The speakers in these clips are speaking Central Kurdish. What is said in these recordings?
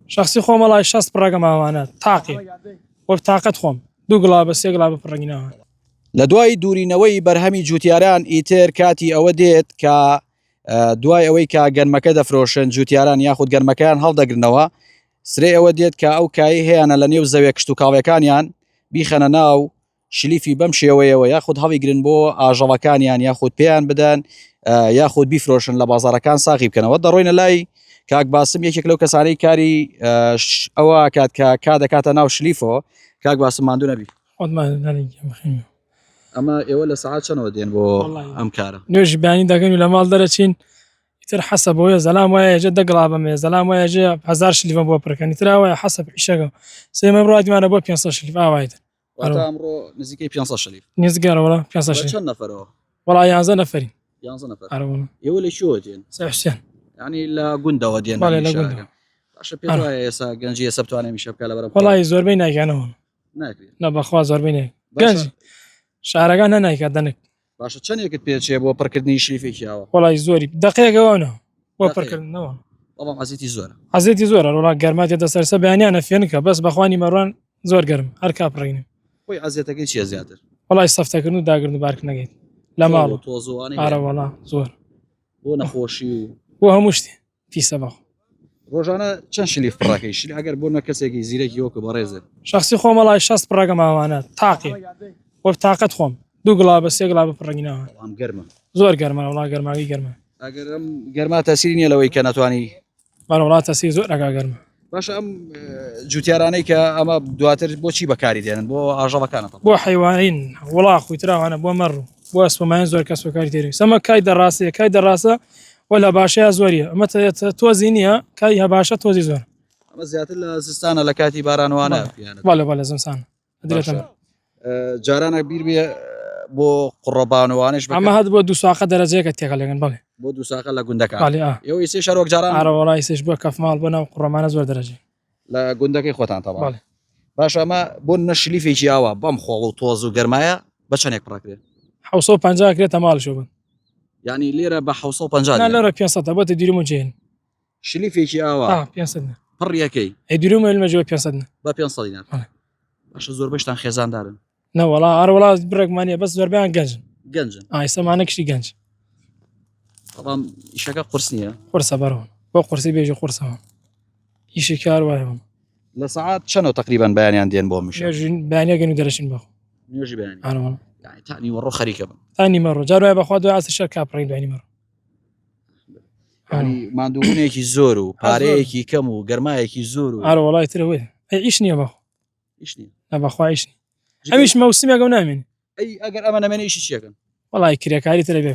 شخصی خۆم وڵای 60 پڕەکە ماوانە تاقی وە تااقەت خۆم 2 گڵا بە 3 گڵا بپڕنگینەوە. لە دوای دوورینەوەی بەرهەمی جوتیاران ئیتر کاتی ئەوە دێت کە دوای ئەوەی کە گەرمەکە دەفرۆشن جوتیاران یاخود گەرمەکەیان هەڵدەگرنەوە سرێ ئەوە دێت کە ئەو کایی هەیەە لە نێو زەوێ کشت و کاوەکانیان بیخەنە ناو شلیفی بەم شێوەیەوە یاخود هەڵی گرن بۆ ئاژەڵەکانیان یاخود پێیان بدەن یاخود بیفرۆشن لە بازارەکان ساغی بکەنەوە. دەڕۆینە لای کاک باسم یەکێک لەو کەسانەی کاری ئەوە کات کە کا دەکاتە ناو شلیفەوە. کاک باسم ماندوو نەبی ئەمە ئێوە لە سەعات چەندەوە دێن بۆ ئەم کارە؟ نوێژی بیانی دەگەن و لە ماڵ دەرەچین ئیتر حەسەب بۆیە زەلام وایە ێژە 10 گڵا بەمێ زەلام وایە ژێ 1000 شلیفە بۆ پڕکەنی تراوایە حەسەب عیشەکە سێمە بڕاتیمانە بۆ 500 شلیف ئاوایتر ئەمڕۆ نزیکەی 500 شلیف نزگەرەوە 500 شلیف چەند نەفەرەوە؟ وەڵا 11 نەفەرین 11 نەفەر. ئێوە لە شۆ دێن؟ حوسێن ینی لە گوندەوە دێن؟ باشە پێ وایە ئێستا گەنجی ئێستا بتوانێت میشە بکە لەبەر وەڵی زۆربەی ناگەنەوە ناکرێت نە بەخوا زۆربەی نێ گەنج شارەکان نایکات دەنێک. باشە چەندێکت پێچێ بۆ پڕکردنی شلیفێکی ئەوە؟ وەڵی زۆری دقەیەکەوەنە بۆ پڕکردنەوە بەڵام حەزێتی زۆرە حەزێتی زۆرە وڵا گەرماتی دەسەرسە بەیانیانە فێنکە بەس بەخوانی مەڕوان زۆر گەرم هەر کاپڕینێ. خۆی حەزێتەکەی چیە زیاتر؟ وڵی سەفتەکردن و داگرن و بارکردنەکەیت لە ماڵ و تۆزوانەی ئارەوەڵا زۆر بۆ نەخۆشی و بۆ هەموو شتێ پیسە بەخۆ. ڕۆژانە چەند شلیف پڕەکەی شلی ئەگەر بۆ نە کەسێکی زیرەکی وەکو بەڕێزە؟ شخصی خۆم وڵای 60 پڕەکە ماوانە تاقی وە تااقەت خۆم 2 گڵا بە 3 گڵا بپڕنگینەوە. گەرمە زۆر گەرمە وڵا گەرماوی گەرمە. ئەگەر ئەم گەرما تەسیری نییە لەوەی کە نەتوانی وڵات تەسی زۆر ئەگا گەرمە. باشە ئەم جوتیارانەی کە ئەمە دواتر بۆچی بەکاری دێنن بۆ ئاژەڵەکانە بۆ حیوانین وڵا خویتراوانە بۆ مەڕ و بۆ ئەسپەمایان زۆر کەس بەکاری تێری سەمە کای دەڕاستەیە کای دەڕاستە وە لە باشەیە زۆریە ئەمە تۆزی نییە کای هەباشە تۆزی زۆر ئەمە زیاتر لە زستانە لە کاتی بارانوانە لە زمسان جارانە بیر بێ بۆ قوڕەبانوانش ئەمە هەت بۆ 2 ساقە دەرەجەیەکە تێکە لەگەن بڵێ بۆ 2 ساقە لە گوندەکە ئێوە سێ شەرۆک جاران ئارەوەڵی سێش بۆ کەفماڵ بۆ ناو قوڕەمانە زۆر دەرەجێ لە گوندەکەی خۆتان تەواو. باش ئەمە بۆ نەشلیفێکی ئاوە بەم خۆڵ و تۆز و گەرمایە بە چەندێک پڕکرێت؟ 750 کرێتە ماڵشۆ بن ینی لێرە بە 750 لەرە 500 بۆتە دیرم و جێن شلیفێکی ئاوە 500 پڕیەکەی دیرم لمەجەوە 500 بە 500 دینار. باشە زۆر بەشتان خێزاندارن نەوەڵا ئەروەڵا برێکمانە بەس زۆربیان گەنجن ئایسەمانە کشتی گەنج بەڵام ئیشەکە قورس نییە قورسە بەرەوە بۆ قورسی بێژی قورسەوە ئیشی کار وایە لە سەعات چەندەوە تقریبان بەیانیان دێن بۆ میشە بەیانیەگەن و دەرەچین بەخۆ نوێژی بەیانی تانی وەڕۆ خەریکە بن تانی مەڕۆ جاروای بەخوا دوای ئاسە شەر کاپڕین دوانی مەڕۆ ماندووبوونێکی زۆر و پارەیەکی کەم و گەرمایەکی زۆر و ئارەوەڵای ترەوەی ئیش نییە بەخۆ ئیش نییە نەبەخوا ئیش ئەمیش مەوسمیەکە و نامێنی ئەی ئەگەر ئەمە نەمێنی ئیشی چیەکەن؟ وەڵای کرێکاری ترە بێ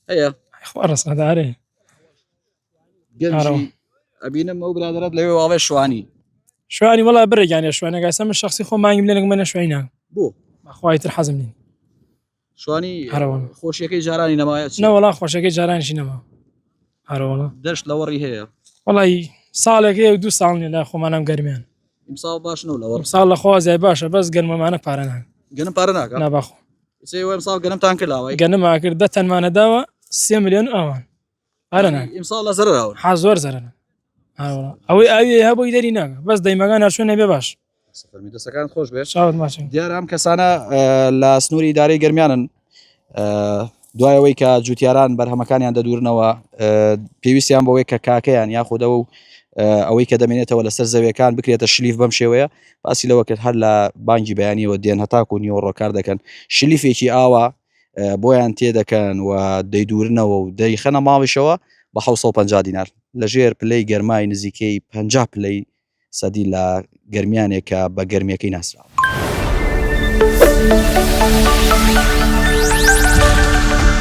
هەیە خوا ڕستەدارێ ئەبینم ئەو برادرات لەوێ واڵێ شوانی وڵا برێگیانێ شوێنەگەسە من شخصی خۆ مانگیم لێنێک منە شوێنە بۆ بەخوای تر حەزم نین شوانی خۆشیەکەی جارانی نەمایە نەوەڵا خۆشەکەی جارانیشی نەما هەروەڵا دەشت لەوەڕی هەیە وڵی ساڵێکی 2 ساڵ لە خۆمانم گەرمیان ئیمساڵ باش نەوە لەوە ساڵ لە خۆزای باشە بەس گەرمەمانە پارەنان گەنم پارە ناکە نابخۆ ئیمساڵ گەنمتان کرداوە گەنما کرد 10 تەنمانەداوە 3 ملیۆن ئەوان پارەنان ئیمساڵ لە زەرەوە ها زۆر زەرەنە ئەوەی ئاوی هەبووی دەری ناکە بەس دەیمەگان هەرشوێنە بێ باش سەفەرمی دەستەکان خۆش بێت شاوت ماچن دیارە ئەم کەسانە لە سنووری ئیدارەی گەرمیانن دوایەوەی کە جوتیاران بەرهەمەکانیان دەدورنەوە پێویستیان بەوەی کە کاکەیان یاخودەوە و ئەوەی کە دەمێنێتەوە لەسەر زەویەکان بکرێتە شلیف بەم شێوەیە باسی لەوە کرد هەر لە بانگی بەیانیەوە دێن هەتاکو و نیوەڕۆکار دەکەن شلیفێکی ئاوا بۆیان تێدەکەن و دەیدورنەوە و دەیخەنە ماڵیشەوە بە 750 دینار لەژێر پلەی گەرمای نزیکەی 50 پلەی سەدی لە گەرمیانێکە بە گەرمیەکەی ناسراوە.